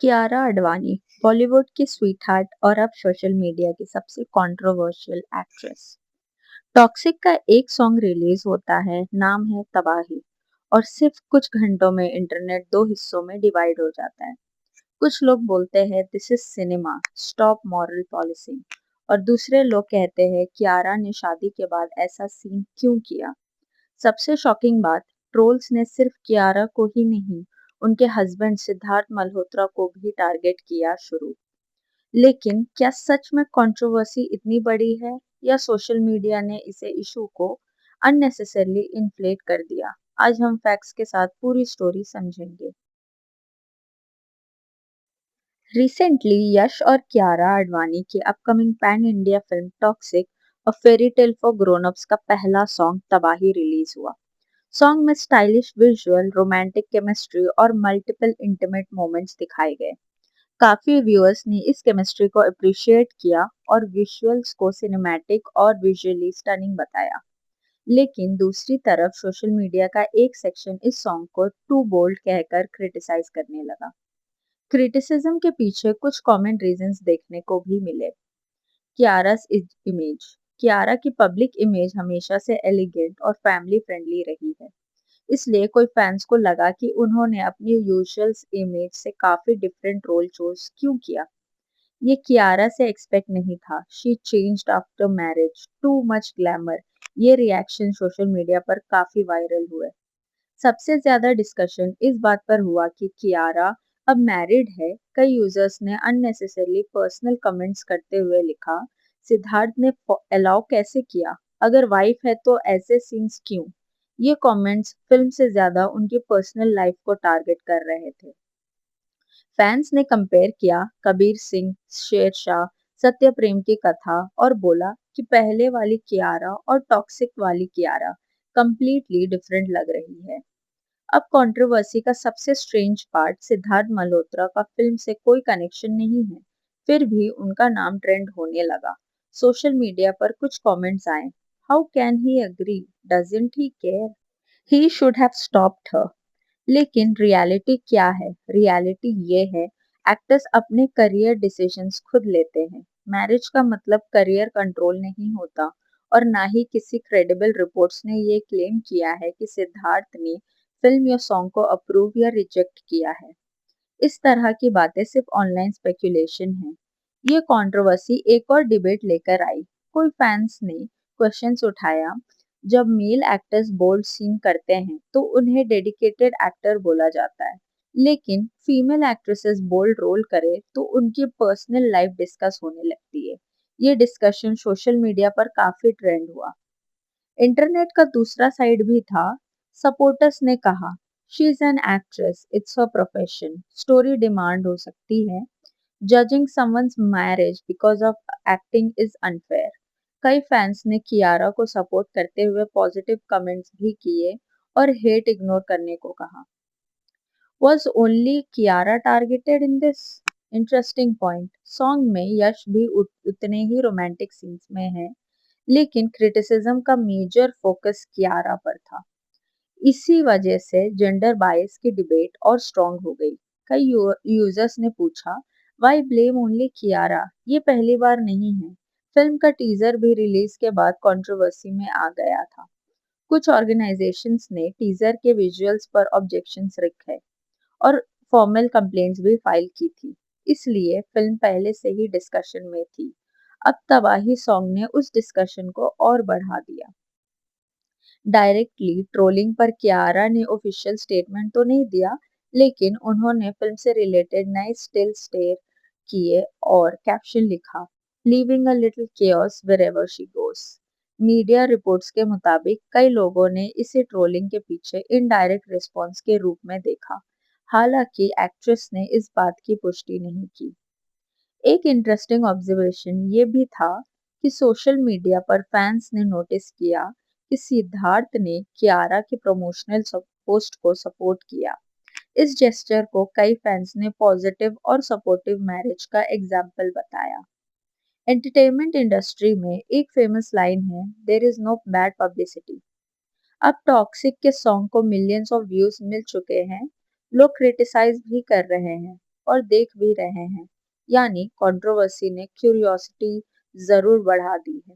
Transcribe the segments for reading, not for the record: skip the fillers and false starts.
कियारा आडवाणी बॉलीवुड की sweet heart और अब सोशल मीडिया की सबसे कंट्रोवर्शियल एक्ट्रेस। टॉक्सिक का एक सॉन्ग रिलीज होता है, नाम है तबाही, और सिर्फ कुछ घंटों में इंटरनेट दो हिस्सों में डिवाइड हो जाता है। कुछ लोग बोलते हैं this is cinema, stop moral policing, और दूसरे लोग कहते हैं कियारा ने शादी के बाद ऐसा सीन क्यों किया। सबसे शॉकिंग बात, ट्रोल्स ने सिर्फ कियारा को ही नहीं, उनके हस्बैंड सिद्धार्थ मल्होत्रा को भी टारगेट किया शुरू। लेकिन क्या सच में कंट्रोवर्सी इतनी बड़ी है, या सोशल मीडिया ने इसे इशू को अननेसेसरली इन्फ्लेट कर दिया? आज हम फैक्ट्स के साथ पूरी स्टोरी समझेंगे। रिसेंटली यश और कियारा आडवाणी की upcoming pan India film toxic, a fairy tale for grown ups का पहला सॉन्ग तबाही रिलीज हुआ। सॉन्ग में स्टाइलिश विजुअल, रोमांटिक केमिस्ट्री और मल्टीपल इंटीमेट मोमेंट्स दिखाए गए। काफी व्यूअर्स ने इस केमिस्ट्री को अप्रिशिएट किया और विजुअल्स को सिनेमैटिक और विजुअली स्टनिंग बताया। लेकिन दूसरी तरफ सोशल मीडिया का एक सेक्शन इस सॉन्ग को टू बोल्ड कहकर क्रिटिसाइज करने लगा। क्रिटिसिज्म के पीछे कुछ कॉमन रीजंस देखने को भी मिले। कियारा's इमेज। कियारा की पब्लिक इमेज हमेशा से एलिगेंट और फैमिली फ्रेंडली रही है, इसलिए कोई फैंस को लगा कि उन्होंने अपनी यूजुअल इमेज से काफी डिफरेंट रोल चूज क्यों किया। ये कियारा से एक्सपेक्ट नहीं था। She changed after marriage, too much glamour. ये रिएक्शन सोशल मीडिया पर काफी वायरल हुए। सबसे ज्यादा डिस्कशन इस बात पर हुआ कि कियारा अब मैरिड है। कई यूजर्स ने अननेसेसरली पर्सनल कमेंट्स करते हुए लिखा, सिद्धार्थ ने अलाउ कैसे किया, अगर वाइफ है तो ऐसे सीन्स क्यों। ये कमेंट्स फिल्म से ज्यादा उनकी पर्सनल लाइफ को टारगेट कर रहे थे। फैंस ने कंपेयर किया कबीर सिंह, शेरशाह, सत्य प्रेम की कथा, और बोला कि पहले वाली कियारा और टॉक्सिक वाली कियारा कंप्लीटली डिफरेंट लग रही है। अब कंट्रोवर्सी का सबसे स्ट्रेंज पार्ट, सिद्धार्थ मल्होत्रा का फिल्म से कोई कनेक्शन नहीं है, फिर भी उनका नाम ट्रेंड होने लगा। सोशल मीडिया पर कुछ कमेंट्स आए, how can he agree, doesn't he care, he should have stopped her. लेकिन रियलिटी क्या है? रियलिटी ये है, एक्टर्स अपने करियर डिसीजंस खुद लेते हैं। मैरिज का मतलब करियर कंट्रोल नहीं होता, और ना ही किसी क्रेडिबल रिपोर्ट्स ने ये क्लेम किया है कि सिद्धार्थ ने फिल्म या सॉन्ग को अप्रूव या रिजेक्ट किया है। इस तरह की बातें सिर्फ ऑनलाइन स्पेकुलेशन है। ये कंट्रोवर्सी एक और डिबेट लेकर आई। कोई फैंस ने क्वेश्चंस उठाया, जब मेल एक्टर्स बोल्ड सीन करते हैं तो उन्हें डेडिकेटेड एक्टर बोला जाता है, लेकिन फीमेल एक्ट्रेसेस बोल्ड रोल करे तो उनकी पर्सनल लाइफ डिस्कस होने लगती है। ये डिस्कशन सोशल मीडिया पर काफी ट्रेंड हुआ। इंटरनेट का दूसरा साइड भी था। सपोर्टर्स ने कहा, she is an actress, it's her profession, story demand हो सकती है, judging someone's marriage because of acting is unfair. कई फैंस ने कियारा को सपोर्ट करते हुए पॉजिटिव कमेंट्स भी किए और हेट इग्नोर करने को कहा। Was only Kiara targeted in this? Interesting point. Song में यश भी उतने ही रोमांटिक सीन्स में है, लेकिन क्रिटिसिज्म का मेजर फोकस कियारा पर था। इसी वजह से जेंडर बायस की डिबेट और स्ट्रांग हो गई। कई यूजर्स ने पूछा, व्हाई ब्लेम ओनली कियारा, ये पहली बार नहीं है। फिल्म का टीजर भी रिलीज के बाद कंट्रोवर्सी में आ गया था। कुछ ऑर्गेनाइजेशंस ने टीजर के विजुअल्स पर ऑब्जेक्शंस रखे और फॉर्मल कंप्लेंट्स भी फाइल की थी। इसलिए फिल्म पहले से ही डिस्कशन में थी। अब तबाही सॉन्ग ने उस डिस्कशन को और बढ़ा दिया। डायरेक्टली ट्रोलिंग पर कियारा ने ऑफिशियल स्टेटमेंट तो नहीं दिया, लेकिन उन्होंने फिल्म से रिलेटेड नए स्टिल शेयर किए और कैप्शन लिखा, leaving a little chaos wherever she goes। Media reports के मुताबिक कई लोगों ने इसे ट्रोलिंग के पीछे इनडायरेक्ट रिस्पॉन्स के रूप में देखा। हालांकि एक्ट्रेस ने इस बात की पुष्टि नहीं की। एक इंटरेस्टिंग ऑब्जर्वेशन ये भी था कि सोशल मीडिया पर फैंस ने नोटिस किया कि सिद्धार्थ ने कियारा के प्रमोशनल पोस्ट को सपोर्ट किया। इस जेस्चर को कई फैंस ने पॉजिटिव और सपोर्टिव मैरिज का एग्जाम्पल बताया। एंटरटेनमेंट इंडस्ट्री में एक फेमस लाइन है, there is no bad publicity. अब टॉक्सिक के सॉन्ग को मिलियंस ऑफ व्यूज मिल चुके हैं, लोग क्रिटिसाइज भी कर रहे हैं, और देख भी रहे हैं। यानी कंट्रोवर्सी ने क्यूरियोसिटी जरूर बढ़ा दी है।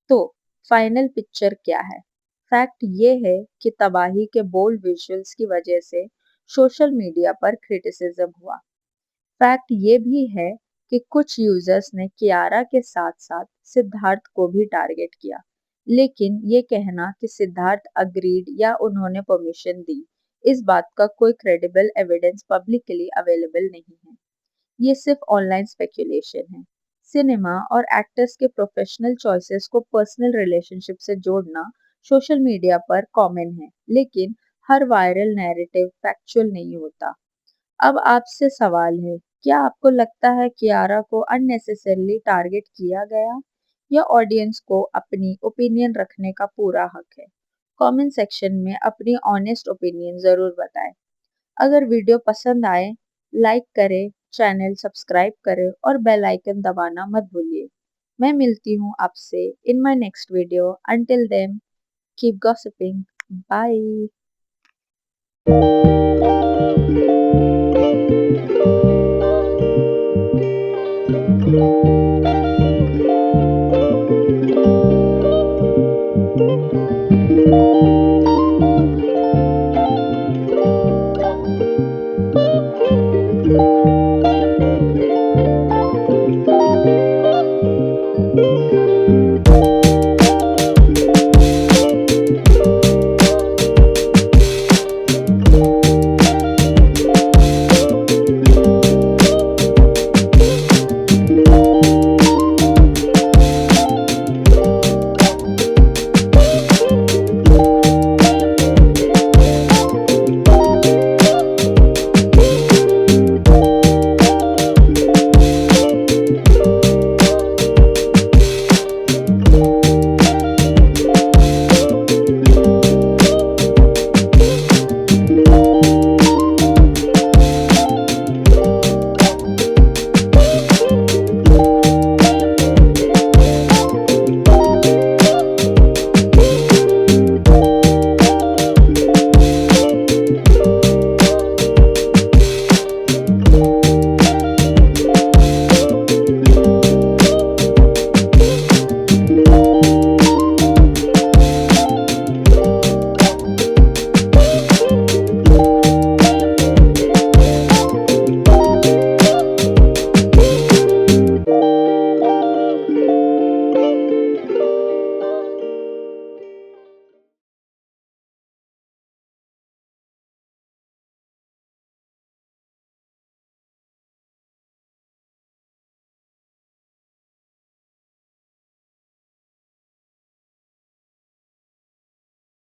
तो फाइनल पिक्चर क्या है? फैक्ट ये है कि तबाही के बोल्ड विजुअल्स की वजह से सोशल मीडिया पर क्रिटिसिज्म हुआ। फैक्ट ये भी है कि कुछ यूजर्स ने कियारा के साथ साथ सिद्धार्थ को भी टारगेट किया, लेकिन ये कहना कि सिद्धार्थ अग्रीड या उन्होंने परमिशन दी, इस बात का कोई क्रेडिबल एविडेंस पब्लिकली अवेलेबल नहीं है। ये सिर्फ ऑनलाइन स्पेक्यूलेशन है। सिनेमा और एक्टर्स के प्रोफेशनल चॉइसेस को पर्सनल रिलेशनशिप से जोड़ना सोशल मीडिया पर कॉमन है, लेकिन हर वायरल नैरेटिव फैक्चुअल नहीं होता। अब आपसे सवाल है, क्या आपको लगता है कियारा को अननेसेसरली टारगेट किया गया, या ऑडियंस को अपनी ओपिनियन रखने का पूरा हक है? कमेंट सेक्शन में अपनी ऑनेस्ट ओपिनियन ज़रूर बताएं। अगर वीडियो पसंद आए, लाइक करें, चैनल सब्सक्राइब करें और बेल आइकन दबाना मत भूलिए। मैं मिलती हूँ आपसे in my next video. Until then, keep gossiping. Bye.